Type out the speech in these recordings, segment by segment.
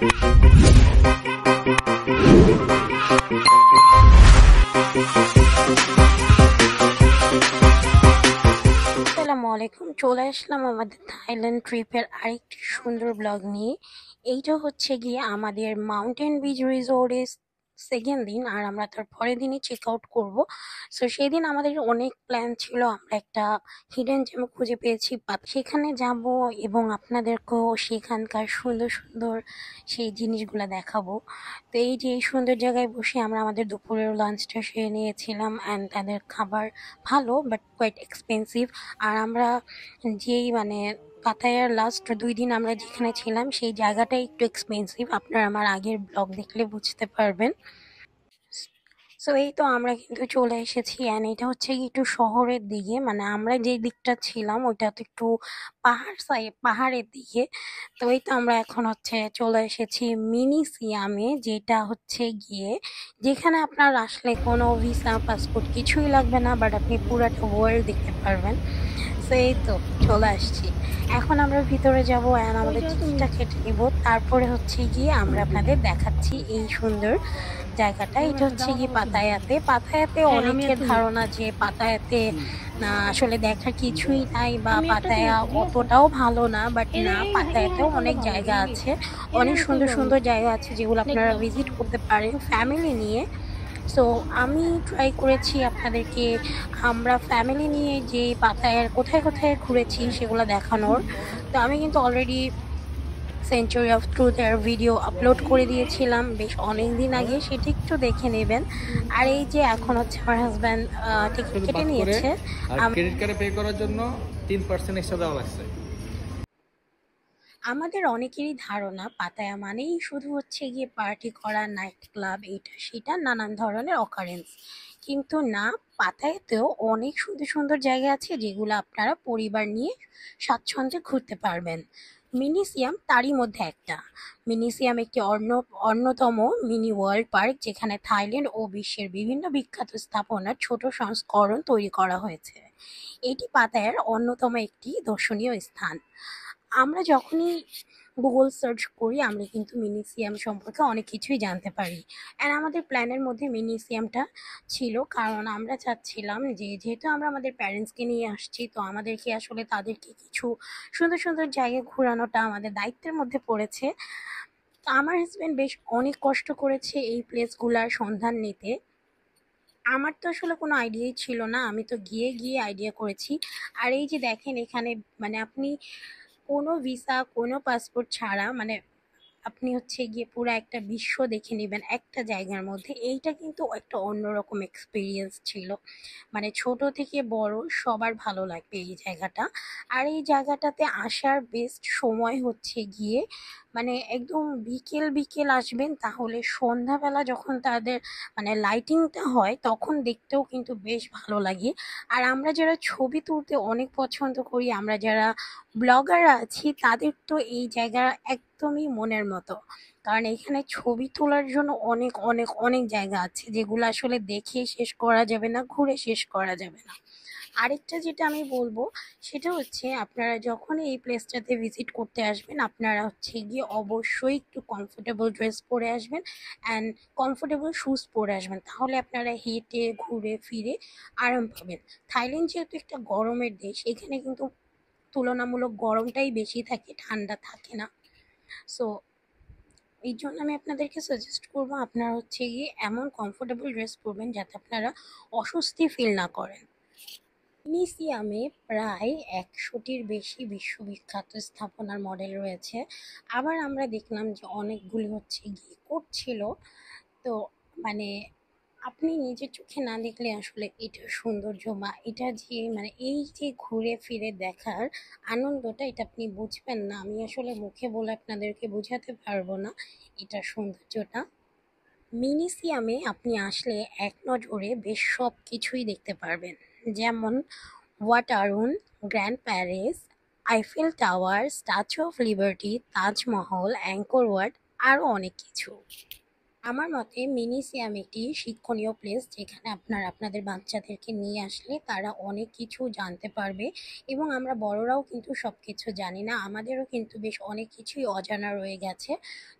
আসসালামু আলাইকুম, চলে আসলাম আমাদের থাইল্যান্ড ট্রিপের আরেকটি সুন্দর ব্লগ নিয়ে। এইটা হচ্ছে গিয়ে আমাদের মাউন্টেন বিচ রিসোর্টের সেকেন্ড দিন, আর আমরা তার পরের দিনই চেক আউট করবো। সো সেই দিন আমাদের অনেক প্ল্যান ছিল, আমরা একটা হিডেন জেম খুঁজে পেয়েছি, সেখানে যাব এবং আপনাদেরকেও সেখানকার সুন্দর সুন্দর সেই জিনিসগুলো দেখাবো। তো এই যে এই সুন্দর জায়গায় বসে আমরা আমাদের দুপুরের লাঞ্চটা সেরে নিয়েছিলাম, অ্যান্ড তাদের খাবার ভালো বাট কোয়াইট এক্সপেন্সিভ। আর আমরা যেই পাতায়ার লাস্ট 2 দিন আমরা যেখানে ছিলাম সেই জায়গাটা একটু এক্সপেন্সিভ, আপনারা আমার আগের ব্লগ দেখলে বুঝতে পারবেন। সো এই তো আমরা কিন্তু চলে এসেছি, অ্যান্ড এটা হচ্ছে কি একটু শহরের দিকে, মানে আমরা যে দিকটা ছিলাম ওইটা তো একটু পাহাড়ের দিকে। তো এই তো আমরা এখন হচ্ছে চলে এসেছি মিনি সিয়ামে, যেটা হচ্ছে গিয়ে যেখানে আপনার আসলে কোনো ভিসা পাসপোর্ট কিছুই লাগবে না, বাট আপনি পুরাটা ওয়ার্ল্ড দেখতে পারবেন। তো এই তো চলে আসছি, এখন আমরা ভিতরে যাব অ্যান্ড আমাদের টিকিটটা কেটে নিব, তারপরে হচ্ছে গিয়ে আমরা আপনাদের দেখাচ্ছি এই সুন্দর জায়গাটা। এটা হচ্ছে গিয়ে পাতায়াতে অনেকের ধারণা যে পাতায়াতে আসলে দেখার কিছুই নাই বা পাতায়া অতটাও ভালো না, বাট না, পাতায়াতেও অনেক জায়গা আছে, অনেক সুন্দর সুন্দর জায়গা আছে যেগুলো আপনারা ভিজিট করতে পারেন ফ্যামিলি নিয়ে। সো আমি ট্রাই করেছি আপনাদেরকে আমরা ফ্যামিলি নিয়ে যে পাতায়ার কোথায় কোথায় ঘুরেছি সেগুলো দেখানোর। তো আমি কিন্তু অলরেডি সেঞ্চুরি অফ ট্রুথ এর ভিডিও আপলোড করে দিয়েছিলাম বেশ অনেক দিন আগে, সেটা একটু দেখে নেবেন। আর এই যে এখন হচ্ছে আমার হাজব্যান্ড টিকিট কেটে নিয়েছে। ক্রেডিট কার্ডে পে করার জন্য 3% এক্সট্রা দেওয়া লাগছে। আমাদের অনেকেরই ধারণা পাতায়া মানেই শুধু হচ্ছে গিয়ে পার্টি করা, নাইট ক্লাব, এটা সেটা নানান ধরনের অকারেন্স, কিন্তু না, পাতায়াতেও অনেক সুন্দর সুন্দর জায়গা আছে যেগুলো আপনারা পরিবার নিয়ে স্বাচ্ছন্দ্যে ঘুরতে পারবেন। মিনিসিয়াম তারই মধ্যে একটা। মিনিসিয়াম একটি অন্যতম মিনি ওয়ার্ল্ড পার্ক, যেখানে থাইল্যান্ড ও বিশ্বের বিভিন্ন বিখ্যাত স্থাপনার ছোট সংস্করণ তৈরি করা হয়েছে। এটি পাতায়ার অন্যতম একটি দর্শনীয় স্থান। আমরা যখনই গুগল সার্চ করি আমরা কিন্তু মিউজিয়াম সম্পর্কে অনেক কিছুই জানতে পারি, অ্যান্ড আমাদের প্ল্যানের মধ্যে মিউজিয়ামটা ছিল, কারণ আমরা চাচ্ছিলাম যে যেহেতু আমরা আমাদের প্যারেন্টসকে নিয়ে আসছি, তো আমাদেরকে আসলে তাদেরকে কিছু সুন্দর সুন্দর জায়গা ঘোরানোটা আমাদের দায়িত্বের মধ্যে পড়েছে। তো আমার হাজব্যান্ড বেশ অনেক কষ্ট করেছে এই প্লেসগুলার সন্ধান নিতে। আমার তো আসলে কোনো আইডিয়াই ছিল না, আমি তো গিয়ে গিয়ে আইডিয়া করেছি। আর এই যে দেখেন এখানে আপনি কোনো ভিসা কোনো পাসপোর্ট ছাড়া আপনি হচ্ছে গিয়ে পুরো একটা বিশ্ব দেখে নেবেন একটা জায়গার মধ্যে। এইটা কিন্তু একটা অন্যরকম এক্সপিরিয়েন্স ছিল, ছোট থেকে বড় সবার ভালো লাগবে এই জায়গাটা। আর এই জায়গাটাতে আসার বেস্ট সময় হচ্ছে গিয়ে একদম বিকেল বিকেল আসবেন, তাহলে সন্ধ্যাবেলা যখন তাদের লাইটিংটা হয় তখন দেখতেও কিন্তু বেশ ভালো লাগে। আর আমরা যারা ছবি তুলতে অনেক পছন্দ করি, আমরা যারা ব্লগাররা আছি, তাদের তো এই জায়গা একদমই মনের মতো, কারণ এখানে ছবি তোলার জন্য অনেক অনেক অনেক জায়গা আছে যেগুলো আসলে দেখে শেষ করা যাবে না, ঘুরে শেষ করা যাবে না। আরেকটা যেটা আমি বলবো সেটা হচ্ছে আপনারা যখন এই প্লেসটাতে ভিজিট করতে আসবেন, আপনারা হচ্ছে গিয়ে অবশ্যই একটু কমফোর্টেবল ড্রেস পরে আসবেন অ্যান্ড কমফোর্টেবল শুজ পরে আসবেন, তাহলে আপনারা হেঁটে ঘুরে ফিরে আরাম পাবেন। থাইল্যান্ড যেহেতু একটা গরমের দেশ, এখানে কিন্তু তুলনামূলক গরমটাই বেশি থাকে, ঠান্ডা থাকে না। সো এই জন্য আমি আপনাদেরকে সাজেস্ট করবো আপনারা হচ্ছে গিয়ে এমন কমফোর্টেবল ড্রেস পরবেন যাতে আপনারা অস্বস্তি ফিল না করেন। মিউজিয়ামে প্রায় 100টির বেশি বিশ্ববিখ্যাত স্থাপনার মডেল রয়েছে। আবার আমরা দেখলাম যে অনেকগুলি হচ্ছে গিয়ে করছিল। তো মানে আপনি নিজের চোখে না দেখলে আসলে এটার সৌন্দর্য বা এটা যে এই যে ঘুরে ফিরে দেখার আনন্দটা, এটা আপনি বুঝবেন না, আমি আসলে মুখে বলে আপনাদেরকে বোঝাতে পারবো না এটার সৌন্দর্যটা। মিউজিয়ামে আপনি আসলে এক নজরে বেশ সব কিছুই দেখতে পারবেন, যেমন ওয়াটারুন, grand Paris, Eiffel tower, statue of liberty, Taj Mahal, anchor watt, আরও অনেক কিছু। আমার মতে মিনি সিয়াম একটি শিক্ষণীয় প্লেস, যেখানে আপনারা আপনাদের বাচ্চাদেরকে নিয়ে আসলে তারা অনেক কিছু জানতে পারবে। এবং আমরা বড়রাও কিন্তু সব কিছু জানি না, আমাদেরও কিন্তু বেশ অনেক কিছুই অজানা রয়ে গেছে।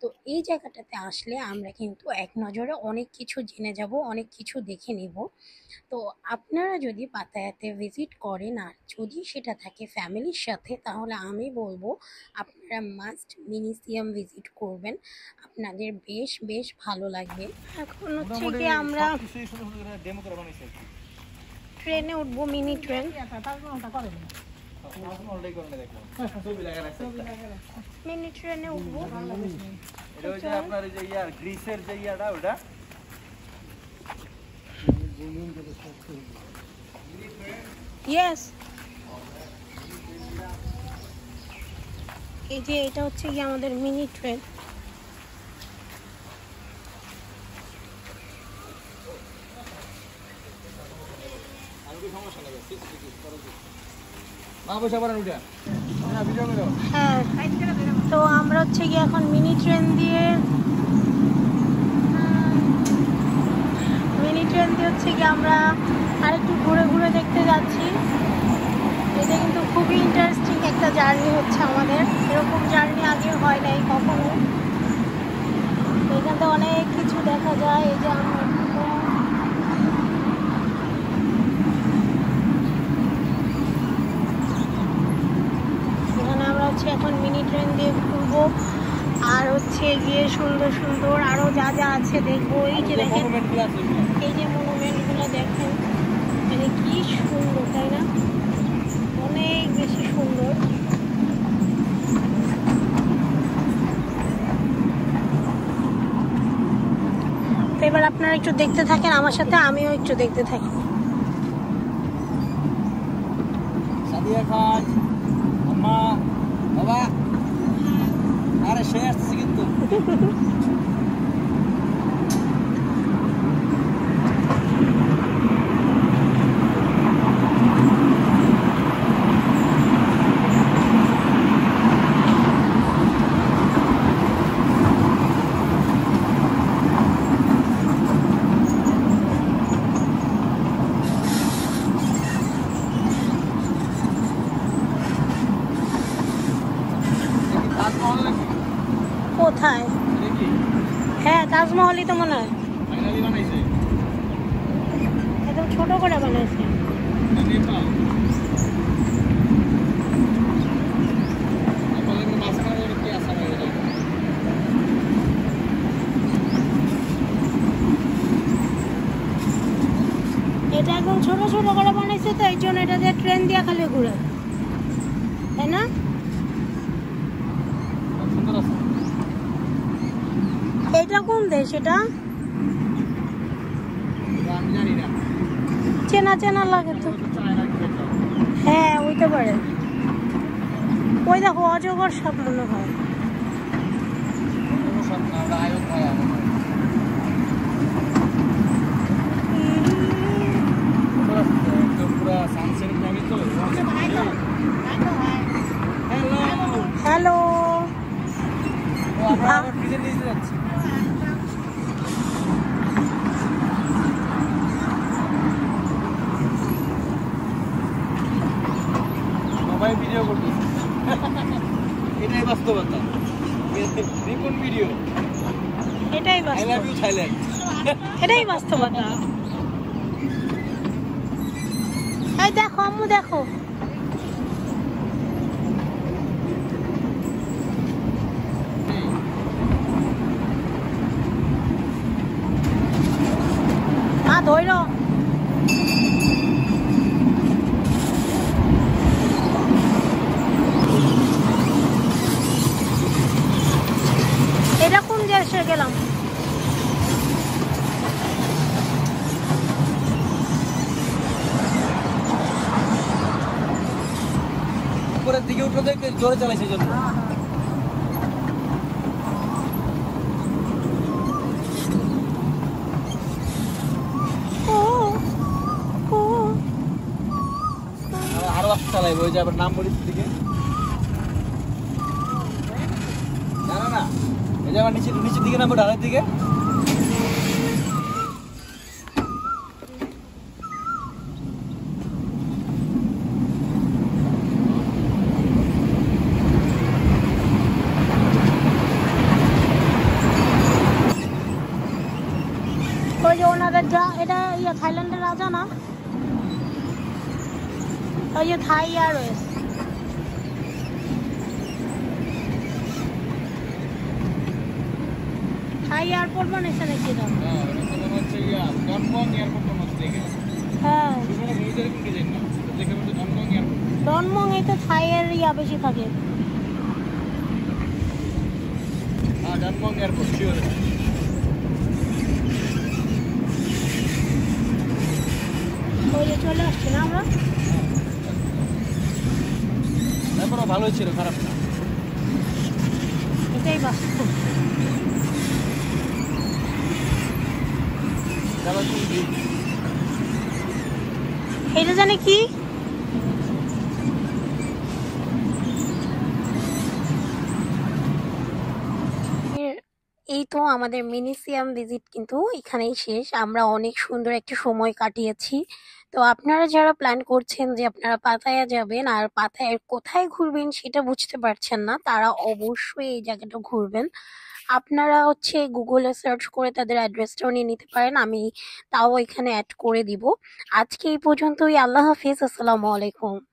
তো এই জায়গাটাতে আসলে আমরা কিন্তু এক নজরে অনেক কিছু জেনে যাব, অনেক কিছু দেখে নিব। তো আপনারা যদি পাতায়াতে ভিজিট করেন আর যদি সেটা থাকে ফ্যামিলির সাথে, তাহলে আমি বলবো আপনারা মাস্ট মিউজিয়াম ভিজিট করবেন, আপনাদের বেশ বেশ ভালো লাগবে। এখন হচ্ছে কি আমরা ট্রেনে উঠবো, মিনি ট্রেন। মিনি ট্রেনে উঠবো। এটা হচ্ছে আপনার এই যে ইয়ার গ্রিসের যে ইয়াটা ওটা ইয়েস, এই যে এটা হচ্ছে কি আমাদের মিনি ট্রেন। হ্যাঁ, তো আমরা হচ্ছে কি এখন মিনি ট্রেন দিয়ে হচ্ছে কি আমরা আরেকটু ঘুরে ঘুরে দেখতে যাচ্ছি। এটা কিন্তু খুবই ইন্টারেস্টিং একটা জার্নি হচ্ছে আমাদের, এরকম জার্নি আগে হয় নাই কখনো। এখান থেকে অনেক কিছু দেখা যায়। এই যে আমরা এখানে আমরা হচ্ছে এখন মিনি ট্রেন দিয়ে ঘুরবো, আর হচ্ছে গিয়ে সুন্দর সুন্দর আরো যা যা আছে দেখবো। এই যে দেখেন, এই যে মনুমেন্টগুলো দেখেন, মানে কি সুন্দর, তাই না? অনেক বেশি সুন্দর। তো এবার আপনারা একটু দেখতে থাকেন আমার সাথে, আমিও একটু দেখতে থাকি। সাদিয়া খান, আম্মা, বাবা, আরে সে আসছে কিন্তু কোথায়? হ্যাঁ, তাজমহলই তো মনে হয়। একদম ছোট করে বানাইছে। এটা একদম ছোট ছোট করে বানাইছে, তো এই জন্য এটা দিয়ে ট্রেন দিয়ে খালি ঘুরে, তাই না? এটা কোন দেশ? এটা চেনা চেনা লাগে তো। হ্যাঁ, হইতে পারে। ওই দেখো, অজগর সাপ মনে হয়। হ্যালো, ভিডিও করতে এটাই বাস্তবতা, দেখুন ভিডিও, এটাই আই লাভ ইউ থাইল্যান্ড। এটাই বাস্তবতা। এই দেখো আম্মু, দেখো মা, ধৈর্য। এটা কোন দেশে গেলাম? উপরের দিকে উঠে দেখতে জোরে চালাইছে জন্য। আরো আসতে চালাইবো, ওই যে আবার নাম বলির দিকে। না না না, এই যে আবার নিচের দিকে নামবো, ঢালের দিকে। এটা ইয়ে থাইল্যান্ডের রাজা না, ওই যে থাই এয়ারওয়েজ। থাই এয়ারপোর্ট বানিয়েছে নাকি এটা? হ্যাঁ, ডনমং এই তো থাইয়ের ইয়া বেশি থাকে। ওই যে চলে আসছি না আমরা। তারপরে ভালোই ছিল, খারাপ না। এটাই বাস্তব। এটা জানি কি? এই তো আমাদের মিউজিয়াম ভিজিট কিন্তু এখানেই শেষ। আমরা অনেক সুন্দর একটা সময় কাটিয়েছি। তো আপনারা যারা প্ল্যান করছেন যে আপনারা পাতায়া যাবেন আর পাতায়ার কোথায় ঘুরবেন সেটা বুঝতে পারছেন না, তারা অবশ্যই এই জায়গাটা ঘুরবেন। আপনারা হচ্ছে গুগলে সার্চ করে তাদের অ্যাড্রেসটাও নিয়ে নিতে পারেন, আমি তাও এখানে অ্যাড করে দিব। আজকে এই পর্যন্তই। আল্লাহ হাফিজ, আসসালামু আলাইকুম।